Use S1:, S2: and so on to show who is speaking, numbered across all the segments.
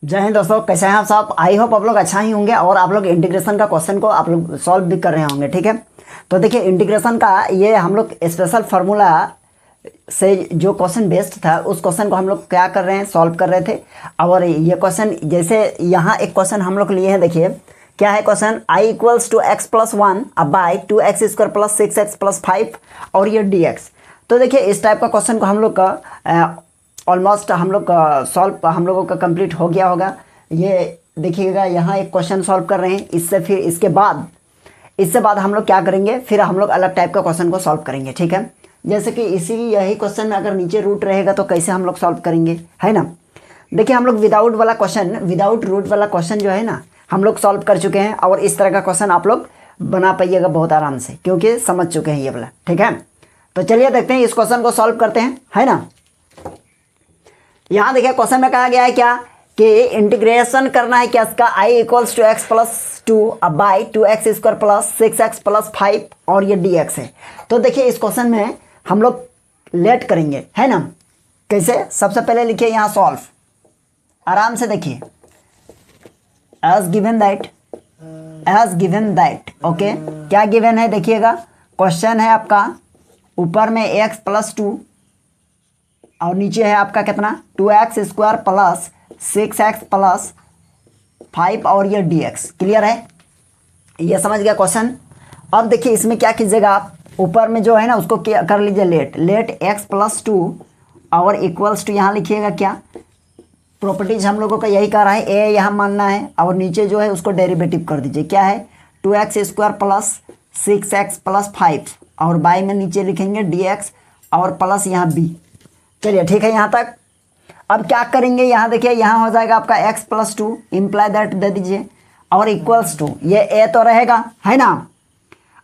S1: जय हिंद दोस्तों, कैसे हैं आप सब। आई होप आप लोग अच्छा ही होंगे और आप लोग इंटीग्रेशन का क्वेश्चन को आप लोग सॉल्व भी कर रहे होंगे। ठीक है, तो देखिए इंटीग्रेशन का ये हम लोग स्पेशल फार्मूला से जो क्वेश्चन बेस्ड था उस क्वेश्चन को हम लोग क्या कर रहे हैं, सॉल्व कर रहे थे। और ये क्वेश्चन जैसे यहाँ एक क्वेश्चन हम लोग लिए हैं, देखिए क्या है question, I equals to x plus one अब by 2x² plus 6x plus 5 और ये dx। तो देखिए इस टाइप का क्वेश्चन को हम लोग का ऑलमोस्ट हम लोग का सॉल्व हम लोगों का कंप्लीट हो गया होगा। ये देखिएगा यहाँ एक क्वेश्चन सॉल्व कर रहे हैं, इससे फिर इससे बाद हम लोग क्या करेंगे, फिर हम लोग अलग टाइप का क्वेश्चन को सॉल्व करेंगे। ठीक है, जैसे कि यही क्वेश्चन में अगर नीचे रूट रहेगा तो कैसे हम लोग सॉल्व करेंगे, है ना। देखिए हम लोग विदाउट रूट वाला क्वेश्चन जो है ना हम लोग सॉल्व कर चुके हैं, और इस तरह का क्वेश्चन आप लोग बना पाइएगा बहुत आराम से, क्योंकि समझ चुके हैं ये वाला। ठीक है, तो चलिए देखते हैं इस क्वेश्चन को सॉल्व करते हैं, है ना। यहाँ देखिए क्वेश्चन में कहा गया है क्या कि इंटीग्रेशन करना है क्या इसका, आई इक्वल्स टू एक्स प्लस 2 अब by 2x² plus 6x plus 5 और ये dx है। तो देखिए इस क्वेश्चन में हम लोग लेट करेंगे, है ना। कैसे, सबसे पहले लिखिए यहाँ सॉल्व, आराम से देखिए एज गिवन दैट ओके। क्या गिवन है देखिएगा, क्वेश्चन है आपका ऊपर में x प्लस 2 और नीचे है आपका कितना 2x² प्लस 6x प्लस 5 और ये dx। क्लियर है, ये समझ गया क्वेश्चन। अब देखिए इसमें क्या कीजिएगा आप, ऊपर में जो है ना उसको क्या कर लीजिए, लेट x प्लस 2 और इक्वल्स टू यहाँ लिखिएगा क्या, प्रॉपर्टीज हम लोगों का यही कह रहा है, a यहाँ मानना है और नीचे जो है उसको डेरिवेटिव कर दीजिए। क्या है 2x² प्लस 6x प्लस 5 और बाई में नीचे लिखेंगे dx और प्लस यहाँ b। चलिए ठीक है यहाँ तक। अब क्या करेंगे, यहाँ देखिए यहाँ हो जाएगा आपका x plus 2 imply that they दीजिए और इक्वल्स टू ये a तो रहेगा, है ना,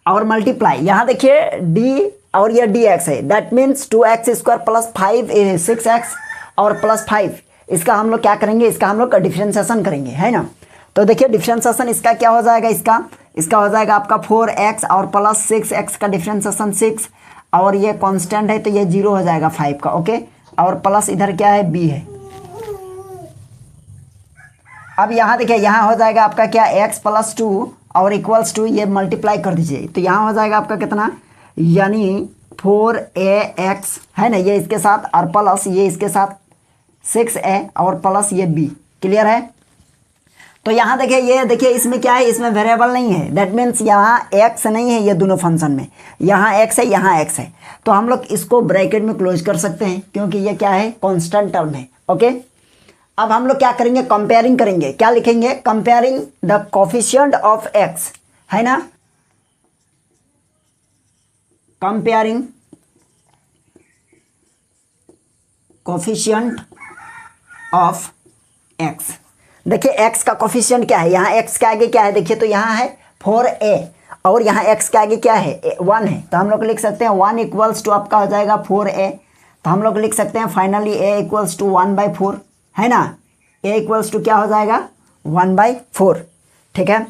S1: और मल्टीप्लाई यहाँ देखिए d और ये dx है, that means 2x² plus 5 6x और प्लस 5। इसका हम लोग क्या करेंगे, इसका हम लोग डिफ्रेंशिएशन करेंगे, है ना। तो देखिए डिफ्रेंशिएशन इसका क्या हो जाएगा, इसका हो जाएगा आपका 4x और प्लस 6x का डिफ्रेंशिएशन 6 और ये कांस्टेंट है तो ये 0 हो जाएगा 5 का, ओके। और प्लस इधर क्या है b है। अब यहाँ देखिए यहाँ हो जाएगा आपका क्या x प्लस 2 और इक्वल्स टू ये मल्टीप्लाई कर दीजिए, तो यहाँ हो जाएगा आपका कितना, यानी 4ax, है ना, ये इसके साथ और प्लस ये इसके साथ 6a और प्लस ये b। क्लियर है। तो यहाँ देखिए ये देखिए इसमें क्या है, इसमें वेरिएबल नहीं है, दैट मीन्स यहाँ x नहीं है, ये दोनों फंक्शन में यहाँ x है यहाँ x है, तो हम लोग इसको ब्रैकेट में क्लोज कर सकते हैं क्योंकि ये क्या है कांस्टेंट टर्म है, ओके। अब हम लोग क्या करेंगे, कंपेयरिंग करेंगे। क्या लिखेंगे, comparing the coefficient of x, है ना, कंपेयरिंग कोफिशिएंट ऑफ x। देखिए x का कोफिशिएंट क्या है, यहाँ x के आगे क्या है देखिए, तो यहाँ है 4a और यहाँ x के आगे क्या है 1 है, तो हम लोग लिख सकते हैं 1 इक्वल्स टू आपका हो जाएगा 4a। तो हम लोग लिख सकते हैं फाइनली a इक्वल्स टू 1/4, है ना, a इक्वल्स टू क्या हो जाएगा 1/4। ठीक है,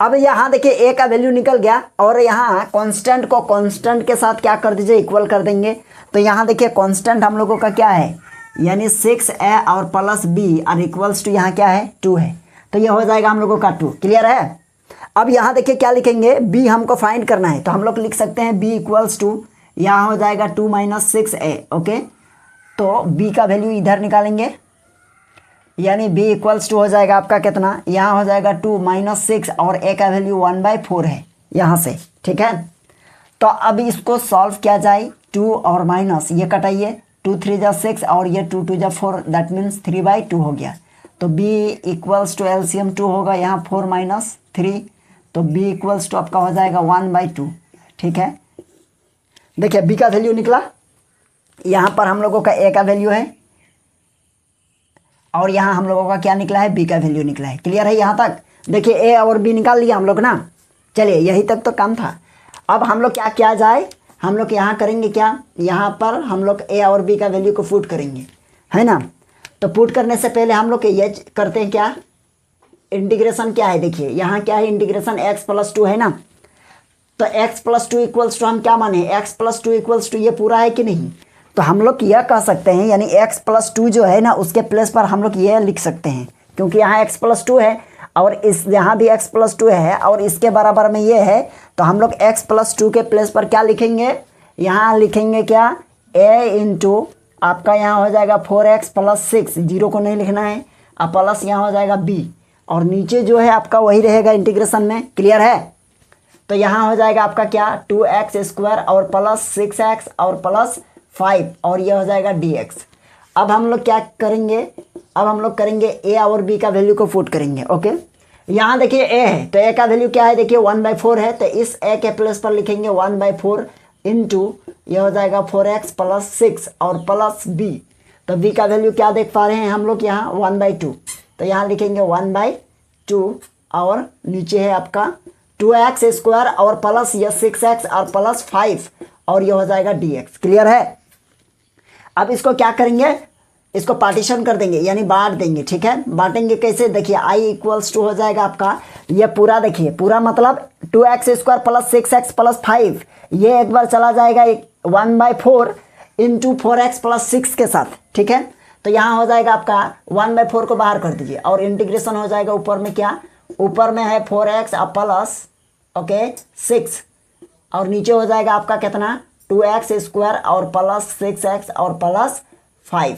S1: अब यहाँ देखिए a का वैल्यू निकल गया और यहाँ कांस्टेंट को कांस्टेंट के साथ क्या कर दीजिए, इक्वल कर देंगे। तो यहाँ देखिए कांस्टेंट हम लोगों का क्या है, यानी 6a और प्लस b और इक्वल्स टू यहाँ क्या है 2 है, तो ये हो जाएगा हम लोगों का 2। क्लियर है। अब यहाँ देखिए क्या लिखेंगे, b हमको फाइंड करना है, तो हम लोग लिख सकते हैं b इक्वल्स टू यहाँ हो जाएगा 2 - 6a, ओके। तो b का वैल्यू इधर निकालेंगे, यानी b इक्वल्स टू हो जाएगा आपका कितना, यहाँ हो जाएगा 2 - 6 और a का वैल्यू 1/4 है यहाँ से। ठीक है, तो अब इसको सॉल्व किया जाए, 2 और माइनस ये कटाइए, 2 × 3 = 6 और ये 2 × 2 = 4, दैट मीन्स 3/2 हो गया। तो b इक्वल्स टू LCM 2 होगा, यहाँ 4 - 3, तो b इक्वल्स टू आपका हो जाएगा 1/2। ठीक है, देखिए b का वैल्यू निकला, यहाँ पर हम लोगों का a का वैल्यू है और यहाँ हम लोगों का क्या निकला है, b का वैल्यू निकला है। क्लियर है यहाँ तक। देखिए a और b निकाल लिया हम लोग ना। चलिए यही तक तो काम था। अब हम लोग क्या किया जाए, हम लोग यहाँ करेंगे क्या, यहाँ पर हम लोग a और b का वैल्यू को पुट करेंगे, है ना। तो पुट करने से पहले हम लोग ये करते हैं क्या, इंटीग्रेशन क्या है, देखिए यहाँ क्या है, इंटीग्रेशन x प्लस 2 है ना। तो x प्लस 2 इक्वल्स टू हम क्या माने, x प्लस 2 इक्वल्स टू ये पूरा है कि नहीं, तो हम लोग यह कह सकते हैं, यानी x प्लस 2 जो है ना उसके प्लेस पर हम लोग यह लिख सकते हैं, क्योंकि यहाँ x प्लस 2 है और इस यहाँ भी x प्लस 2 है और इसके बराबर में ये है, तो हम लोग x प्लस 2 के प्लेस पर क्या लिखेंगे, यहाँ लिखेंगे क्या, a इंटू आपका यहाँ हो जाएगा 4x प्लस 6, जीरो को नहीं लिखना है, अब प्लस यहाँ हो जाएगा b, और नीचे जो है आपका वही रहेगा इंटीग्रेशन में। क्लियर है? तो यहाँ हो जाएगा आपका क्या, 2x स्क्वायर और प्लस 6x और प्लस 5 और ये हो जाएगा dx। अब हम लोग क्या करेंगे, अब हम लोग करेंगे a और b का वैल्यू को पुट करेंगे। ओके, यहाँ देखिए a है तो a का वैल्यू क्या है, देखिए 1/4 है, तो इस a के प्लेस पर लिखेंगे 1/4 इंटू ये हो जाएगा 4x प्लस 6 और प्लस b। तो b का वैल्यू क्या देख पा रहे हैं हम लोग यहाँ 1/2, तो यहाँ लिखेंगे 1/2 और नीचे है आपका 2x स्क्वायर और प्लस ये 6x और प्लस 5 और ये हो जाएगा dx। क्लियर है? अब इसको क्या करेंगे, इसको पार्टीशन कर देंगे यानी बांट देंगे। ठीक है, बांटेंगे कैसे, देखिदेखिए i इक्वल्स टू हो जाएगा आपका ये पूरा, देखिए पूरा मतलब 2x square plus 6x plus 5, ये एक बार चला जाएगा 1/4 इंटू 4x प्लस 6 के साथ। ठीक है, तो यहाँ हो जाएगा आपका 1/4 को बाहर कर दीजिए और इंटीग्रेशन हो जाएगा ऊपर में क्या, ऊपर में है 4x और प्लस ओके 6 और नीचे हो जाएगा आपका कितना 2x स्क्वायर और प्लस 6x और प्लस 5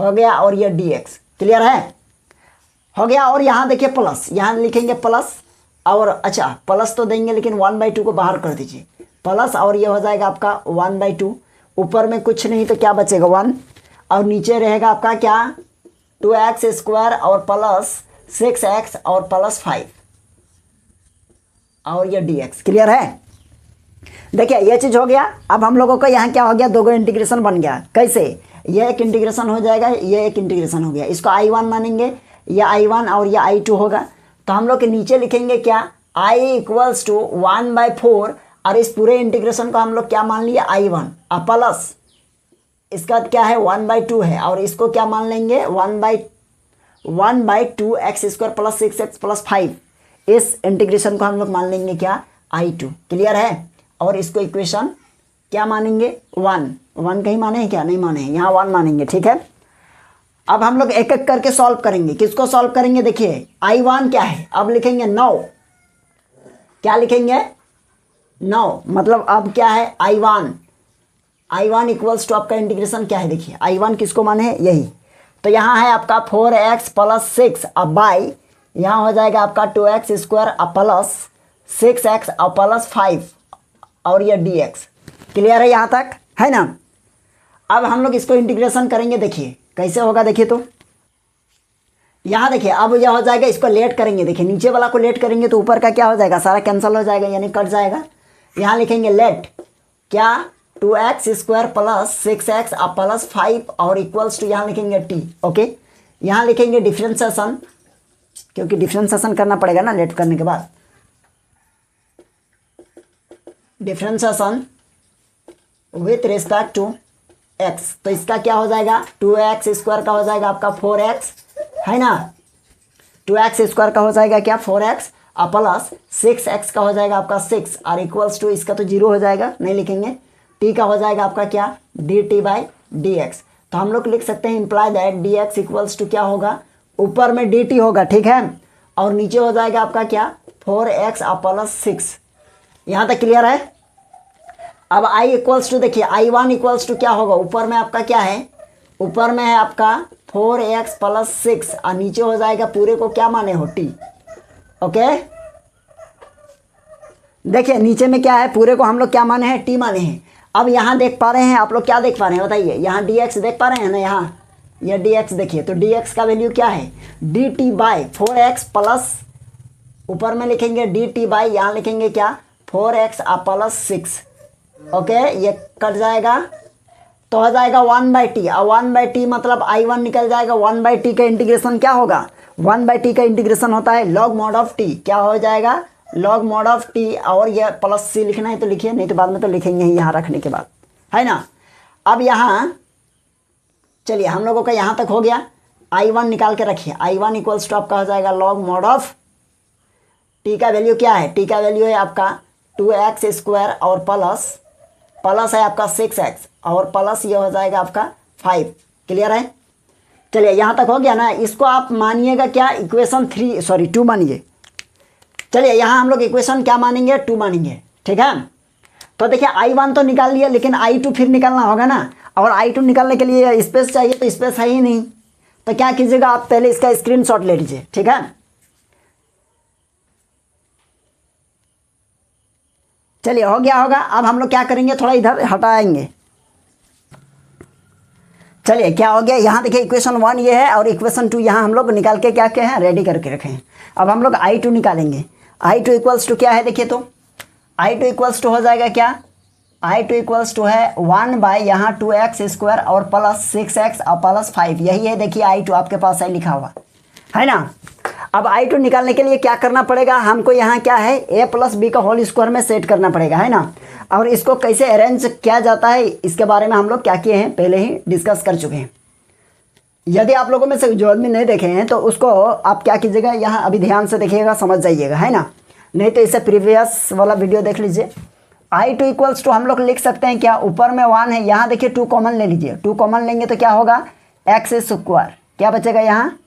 S1: हो गया और ये dx। क्लियर है? हो गया। और यहाँ देखिए प्लस, यहाँ लिखेंगे प्लस और अच्छा प्लस तो देंगे लेकिन 1/2 को बाहर कर दीजिए, प्लस और ये हो जाएगा आपका 1/2, ऊपर में कुछ नहीं तो क्या बचेगा 1 और नीचे रहेगा आपका क्या 2x स्क्वायर और प्लस 6x और प्लस 5 और ये dx। क्लियर है? देखिए ये चीज़ हो गया। अब हम लोगों का यहाँ क्या हो गया, दो इंटीग्रेशन बन गया। कैसे, ये एक इंटीग्रेशन हो जाएगा, ये एक इंटीग्रेशन हो गया, इसको I1 मानेंगे, ये I1 और ये I2 होगा। तो हम लोग के नीचे लिखेंगे क्या, I इक्वल्स टू 1/4 और इस पूरे इंटीग्रेशन को हम लोग क्या मान लिया I1 और प्लस इसका क्या है 1/2 है और इसको क्या मान लेंगे 1/2 x square plus 6x plus 5, इस इंटीग्रेशन को हम लोग मान लेंगे क्या I2। क्लियर है? और इसको इक्वेशन क्या मानेंगे 1 कहीं माने हैं क्या, नहीं माने हैं, यहाँ 1 मानेंगे। ठीक है, अब हम लोग एक एक करके सॉल्व करेंगे। किसको सॉल्व करेंगे, देखिए I1 क्या है, अब लिखेंगे 9, क्या लिखेंगे 9, मतलब अब क्या है I1 इक्वल्स टू आपका इंटीग्रेशन क्या है, देखिए I1 किसको माने हैं यही, तो यहाँ है आपका 4x प्लस 6 अब बाई यहाँ हो जाएगा आपका 2x स्क्वायर अब प्लस 6x और प्लस 5 और ये dx। क्लियर है यहाँ तक, है ना? अब हम लोग इसको इंटीग्रेशन करेंगे, देखिए कैसे होगा, देखिए तो यहाँ देखिए अब यह हो जाएगा, इसको लेट करेंगे, देखिए नीचे वाला को लेट करेंगे तो ऊपर का क्या हो जाएगा, सारा कैंसिल हो जाएगा यानी कट जाएगा। यहाँ लिखेंगे लेट क्या 2x स्क्वायर प्लस 6x और प्लस 5 और इक्वल्स टू यहाँ लिखेंगे t। ओके, यहाँ लिखेंगे डिफ्रेंसिएशन, क्योंकि डिफ्रेंसिएशन करना पड़ेगा ना लेट करने के बाद, differentiation with respect to x। तो इसका क्या हो जाएगा 2x स्क्वायर का हो जाएगा आपका 4x, है ना, 2x स्क्वायर का हो जाएगा क्या 4x और प्लस 6x का हो जाएगा आपका 6 और इक्वल्स टू इसका तो 0 हो जाएगा, नहीं लिखेंगे, t का हो जाएगा आपका क्या dt/dx। तो हम लोग लिख सकते हैं imply that dx equals to क्या होगा, ऊपर में dt होगा। ठीक है, और नीचे हो जाएगा आपका क्या 4x और प्लस 6। यहाँ तक क्लियर है? अब I इक्वल्स टू देखिए I1 इक्वल्स टू क्या होगा, ऊपर में आपका क्या है, ऊपर में है आपका 4x प्लस 6 और नीचे हो जाएगा पूरे को क्या माने हो t। ओके, देखिए नीचे में क्या है, पूरे को हम लोग क्या माने हैं t माने हैं। अब यहाँ देख पा रहे हैं आप लोग, क्या देख पा रहे हैं बताइए, यहाँ dx देख पा रहे हैं ना, यहाँ ये dx देखिए, तो dx का वैल्यू क्या है dt/4x प्लस ऊपर में लिखेंगे dt/ यहाँ लिखेंगे क्या 4x और प्लस 6। ओके, ये कट जाएगा तो हो जाएगा 1/t और 1/t मतलब I1 निकल जाएगा। 1/t का इंटीग्रेशन क्या होगा, 1/t का इंटीग्रेशन होता है लॉग मॉड ऑफ t, क्या हो जाएगा लॉग मॉड ऑफ t और ये प्लस c लिखना है तो लिखिए, नहीं तो बाद में तो लिखेंगे ही यहाँ रखने के बाद, है ना। अब यहाँ चलिए हम लोगों का यहाँ तक हो गया, I1 निकाल के रखिए, I1 इक्वल्स टू आपका हो जाएगा लॉग मॉड ऑफ t का वैल्यू क्या है, t का वैल्यू है आपका 2x स्क्वायर और प्लस है आपका 6x और प्लस ये हो जाएगा आपका 5। क्लियर है? चलिए यहाँ तक हो गया ना। इसको आप मानिएगा क्या, इक्वेशन 2 मानिए। चलिए यहाँ हम लोग इक्वेशन क्या मानेंगे, 2 मानेंगे, ठीक है। तो देखिए I1 तो निकाल लिया, लेकिन I2 फिर निकालना होगा ना, और I2 निकालने के लिए स्पेस चाहिए, तो स्पेस है ही नहीं। तो क्या कीजिएगा, आप पहले इसका स्क्रीनशॉट ले लीजिए, ठीक है। चलिए हो गया होगा। अब हम लोग क्या करेंगे, थोड़ा इधर हटाएंगे। चलिए क्या हो गया, यहाँ देखिए इक्वेशन 1 ये है, और इक्वेशन 2 यहाँ हम लोग निकाल के क्या किए हैं, रेडी करके रखे हैं। अब हम लोग I2 निकालेंगे। I2 इक्वल्स टू क्या है, देखिए तो I2 इक्वल्स टू हो जाएगा क्या, I2 इक्वल्स टू है 1 बाय यहाँ 2x स्क्वायर और प्लस 6x और प्लस 5, यही है। देखिए I2 आपके पास है लिखा हुआ, है ना। अब I2 निकालने के लिए क्या करना पड़ेगा हमको, यहाँ क्या है, a प्लस बी का होल स्क्वायर में सेट करना पड़ेगा, है ना। और इसको कैसे अरेंज किया जाता है, इसके बारे में हम लोग क्या किए हैं, पहले ही डिस्कस कर चुके हैं। यदि आप लोगों में से जो आदमी नहीं देखे हैं तो उसको आप क्या कीजिएगा, यहाँ अभी ध्यान से देखिएगा, समझ जाइएगा, है ना। नहीं तो इससे प्रीवियस वाला वीडियो देख लीजिए। I2 इक्वल्स टू हम लोग लिख सकते हैं क्या, ऊपर में 1 है, यहाँ देखिए 2 कॉमन ले लीजिए। 2 कॉमन लेंगे तो क्या होगा, x स्क्वायर, क्या बचेगा यहाँ,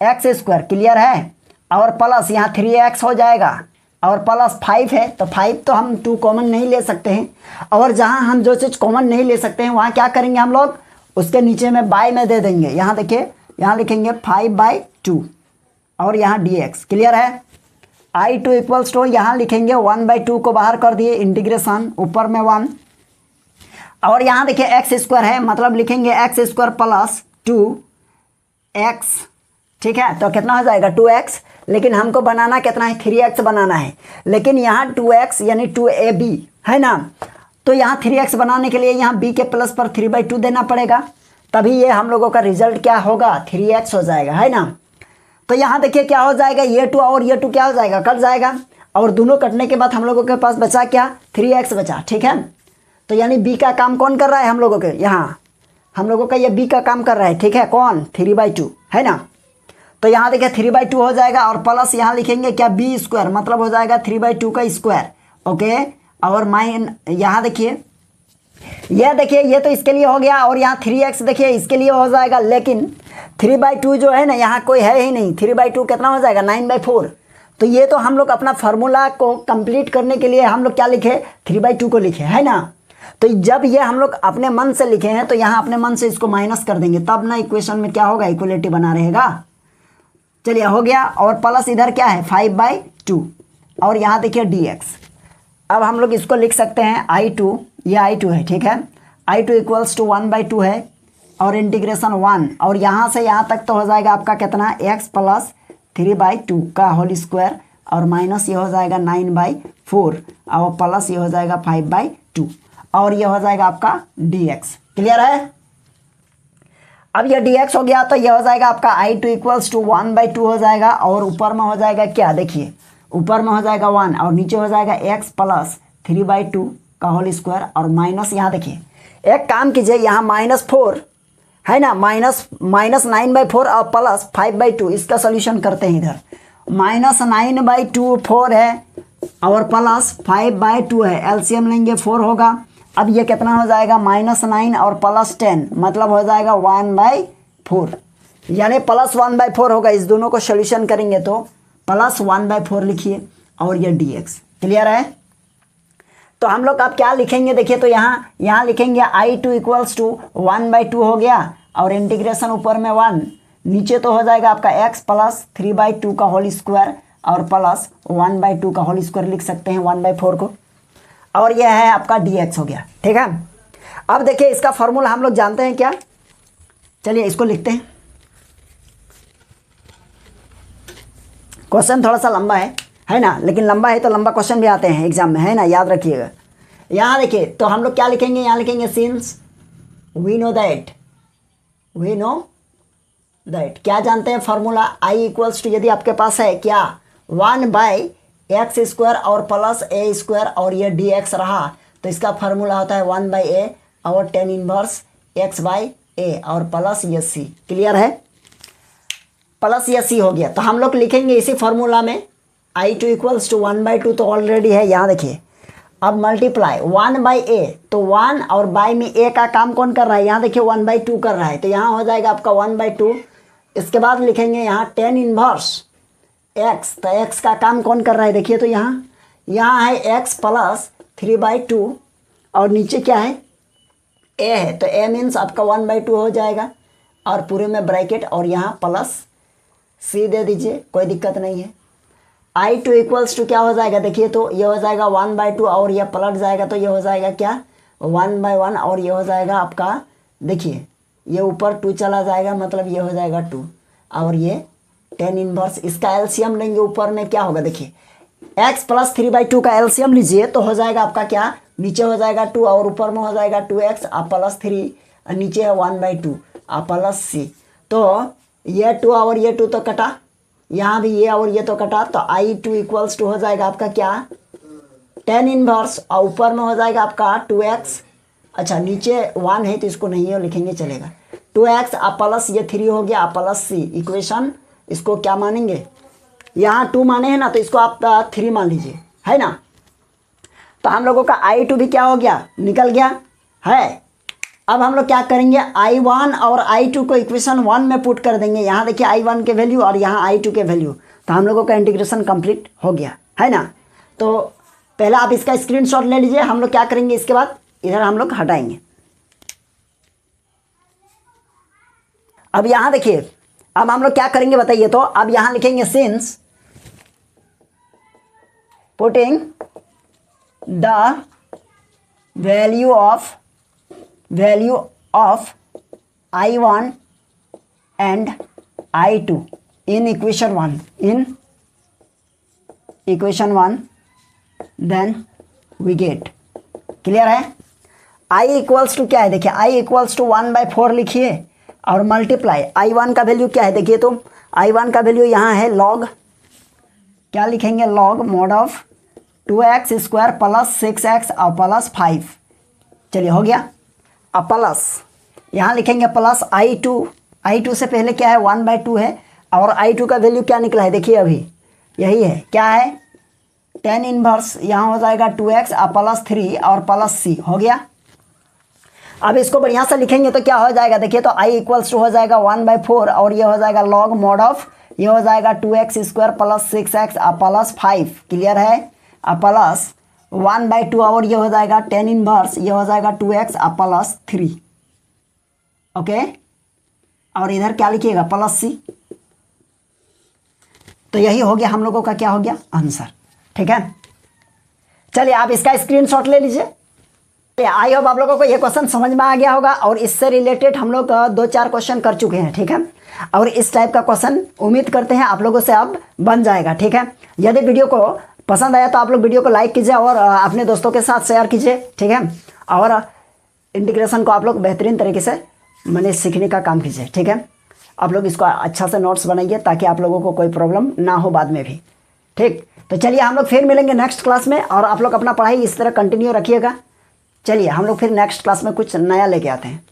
S1: x स्क्वायर, क्लियर है। और प्लस यहाँ 3x हो जाएगा, और प्लस 5 है, तो 5 तो हम 2 कॉमन नहीं ले सकते हैं। और जहाँ हम जो चीज़ कॉमन नहीं ले सकते हैं वहाँ क्या करेंगे हम लोग, उसके नीचे में बाय में दे देंगे। यहाँ देखिए, यहाँ लिखेंगे 5/2 और यहाँ dx, क्लियर है। I2 इक्वल्स टू यहाँ लिखेंगे 1/2 को बाहर कर दिए, इंटीग्रेशन ऊपर में 1, और यहाँ देखिए x स्क्वायर है, मतलब लिखेंगे x स्क्वायर प्लस 2x, ठीक है। तो कितना हो जाएगा 2x, लेकिन हमको बनाना कितना है, 3x बनाना है। लेकिन यहाँ 2x यानी 2ab है ना, तो यहाँ 3x बनाने के लिए यहाँ b के प्लस पर 3/2 देना पड़ेगा, तभी ये हम लोगों का रिजल्ट क्या होगा, 3x हो जाएगा, है ना। तो यहाँ देखिए क्या हो जाएगा, ये 2 और ये 2 क्या हो जाएगा, कट जाएगा, और दोनों कटने के बाद हम लोगों के पास बचा क्या, 3x बचा, ठीक है। तो यानी b का काम कौन कर रहा है हम लोगों के, यहाँ हम लोगों का ये b का काम कर रहा है, ठीक है, कौन, 3/2, है ना। तो यहाँ देखिए 3/2 हो जाएगा, और प्लस यहाँ लिखेंगे क्या, b स्क्वायर, मतलब हो जाएगा 3/2 का स्क्वायर, ओके। और माइन यहाँ देखिए, ये देखिए ये तो इसके लिए हो गया, और यहाँ 3x देखिए इसके लिए हो जाएगा, लेकिन 3/2 जो है ना, यहाँ कोई है ही नहीं। 3/2 कितना हो जाएगा, 9/4। तो ये तो हम लोग अपना फार्मूला को कंप्लीट करने के लिए हम लोग क्या लिखे, 3/2 को लिखे, है ना। तो जब ये हम लोग अपने मन से लिखे हैं, तो यहाँ अपने मन से इसको माइनस कर देंगे, तब ना इक्वेशन में क्या होगा, इक्वलिटी बना रहेगा। चलिए हो गया, और प्लस इधर क्या है 5/2, और यहाँ देखिए dx। अब हम लोग इसको लिख सकते हैं I2, ये I2 है, ठीक है। I2 इक्वल्स टू 1/2 है, और इंटीग्रेशन 1, और यहाँ से यहाँ तक तो हो जाएगा आपका कितना, x प्लस 3/2 का होल स्क्वायर, और माइनस ये हो जाएगा 9/4, और प्लस ये हो जाएगा 5/2, और ये हो जाएगा आपका dx, क्लियर है। अब ये dx हो गया, तो ये हो जाएगा आपका I2 इक्वल्स टू 1/2 हो जाएगा, और ऊपर में हो जाएगा क्या, देखिए ऊपर में हो जाएगा 1, और नीचे हो जाएगा x प्लस 3/2 का होल स्क्वायर, और माइनस यहाँ देखिए, एक काम कीजिए, यहाँ -4 है ना, -9/4 और प्लस 5/2, इसका सोल्यूशन करते हैं। इधर -9/2 4 है, और प्लस 5/2 है, एलसीएम लेंगे 4 होगा। अब ये कितना हो जाएगा, -9 और प्लस 10, मतलब हो जाएगा 1/4, यानी प्लस 1/4 होगा। इस दोनों को सोल्यूशन करेंगे तो प्लस 1/4 लिखिए, और ये dx, क्लियर है। तो हम लोग अब क्या लिखेंगे, देखिए तो यहाँ लिखेंगे I2 इक्वल्स टू 1/2 हो गया, और इंटीग्रेशन ऊपर में 1, नीचे तो हो जाएगा आपका x प्लस 3/2 का होल स्क्वायर, और प्लस 1/2 का होल स्क्वायर लिख सकते हैं 1/4 को, और यह है आपका dx हो गया, ठीक है। अब देखिए इसका फॉर्मूला हम लोग जानते हैं क्या, चलिए इसको लिखते हैं। क्वेश्चन थोड़ा सा लंबा है ना, लेकिन लंबा है तो लंबा क्वेश्चन भी आते हैं एग्जाम में, है ना, याद रखिएगा। यहाँ देखिए तो हम लोग क्या लिखेंगे, यहाँ लिखेंगे सिंस वी नो दैट, क्या जानते हैं फॉर्मूला, I इक्वल्स टू, यदि आपके पास है क्या 1/x स्क्वायर और प्लस a स्क्वायर, और ये dx रहा, तो इसका फार्मूला होता है 1/a और tan इनवर्स x/a, और प्लस ये c, क्लियर है। प्लस या c हो गया, तो हम लोग लिखेंगे इसी फार्मूला में I2 इक्वल्स टू 1/2, तो ऑलरेडी है, यहाँ देखिए अब मल्टीप्लाई 1/a, तो 1 और बाई में a का काम कौन कर रहा है, यहाँ देखिए 1/2 कर रहा है, तो यहाँ हो जाएगा आपका 1/2। इसके बाद लिखेंगे यहाँ tan इनवर्स x, तो x का काम कौन कर रहा है, देखिए तो यहाँ है x प्लस 3/2 और नीचे क्या है a है, तो a मीन्स आपका 1/2 हो जाएगा और पूरे में ब्रैकेट और यहाँ प्लस c दे दीजिए, कोई दिक्कत नहीं है। I2 इक्वल्स टू क्या हो जाएगा, देखिए तो ये हो जाएगा 1/2 और ये पलट जाएगा तो ये हो जाएगा क्या 1/1 और ये हो जाएगा आपका, देखिए ये ऊपर 2 चला जाएगा, मतलब ये हो जाएगा 2 और ये tan इनवर्स, इसका एलसीएम लेंगे ऊपर में क्या होगा, देखिए x प्लस 3/2 का एलसीएम लीजिए तो हो जाएगा आपका क्या, नीचे हो जाएगा 2 और ऊपर में हो जाएगा 2x आप प्लस 3, नीचे है 1/2 आप प्लस c, तो ये 2 और ये 2 तो कटा, यहाँ भी ये और ये तो कटा, तो I2 इक्वल्स टू हो जाएगा आपका क्या tan इनवर्स और ऊपर में हो जाएगा आपका 2x, अच्छा नीचे 1 है तो इसको नहीं हो लिखेंगे चलेगा, 2x आप प्लस ये 3 हो गया आप प्लस c, इक्वेशन इसको क्या मानेंगे, यहाँ 2 माने हैं ना तो इसको आप 3 मान लीजिए, है ना। तो हम लोगों का I2 भी क्या हो गया, निकल गया है। अब हम लोग क्या करेंगे, I1 और I2 को इक्वेशन 1 में पुट कर देंगे, यहाँ देखिए I1 के वैल्यू और यहाँ I2 के वैल्यू, तो हम लोगों का इंटीग्रेशन कंप्लीट हो गया, है ना। तो पहले आप इसका स्क्रीनशॉट ले लीजिए, हम लोग क्या करेंगे इसके बाद इधर हम लोग हटाएंगे। अब यहाँ देखिए अब हम लोग क्या करेंगे बताइए, तो अब यहाँ लिखेंगे since putting the value of I1 and I2 in equation 1, then we get, clear है। I इक्वल्स टू क्या है, देखिए I इक्वल्स टू 1/4 लिखिए और मल्टीप्लाई I1 का वैल्यू क्या है, देखिए तो I1 का वैल्यू यहाँ है लॉग, क्या लिखेंगे log mode of 2x² plus 6x और प्लस 5, चलिए हो गया। अब प्लस यहाँ लिखेंगे प्लस I2 से पहले क्या है 1/2 है और I2 का वैल्यू क्या निकला है, देखिए अभी यही है, क्या है tan इनवर्स, यहाँ हो जाएगा 2x और प्लस 3 और प्लस c, हो गया। अब इसको बढ़िया से लिखेंगे तो क्या हो जाएगा, देखिए तो I इक्वल्स टू हो जाएगा 1/4 और ये हो जाएगा log मोड ऑफ, ये हो जाएगा 2x² प्लस 6x और प्लस 5, क्लियर है, और प्लस 1/2 और ये हो जाएगा tan इनवर्स, ये हो जाएगा 2x और प्लस 3, ओके। और इधर क्या लिखिएगा प्लस c, तो यही हो गया हम लोगों का क्या हो गया आंसर, ठीक है। चलिए आप इसका स्क्रीनशॉट ले लीजिए। आई होप आप लोगों को ये क्वेश्चन समझ में आ गया होगा और इससे रिलेटेड हम लोग 2-4 क्वेश्चन कर चुके हैं, ठीक है। और इस टाइप का क्वेश्चन उम्मीद करते हैं आप लोगों से अब बन जाएगा, ठीक है। यदि वीडियो को पसंद आया तो आप लोग वीडियो को लाइक कीजिए और अपने दोस्तों के साथ शेयर कीजिए, ठीक है। और इंटीग्रेशन को आप लोग बेहतरीन तरीके से मैंने सीखने का काम कीजिए, ठीक है। आप लोग इसको अच्छा से नोट्स बनाइए ताकि आप लोगों को कोई प्रॉब्लम ना हो बाद में भी, ठीक। तो चलिए हम लोग फिर मिलेंगे नेक्स्ट क्लास में और आप लोग अपना पढ़ाई इस तरह कंटिन्यू रखिएगा। चलिए हम लोग फिर नेक्स्ट क्लास में कुछ नया लेके आते हैं।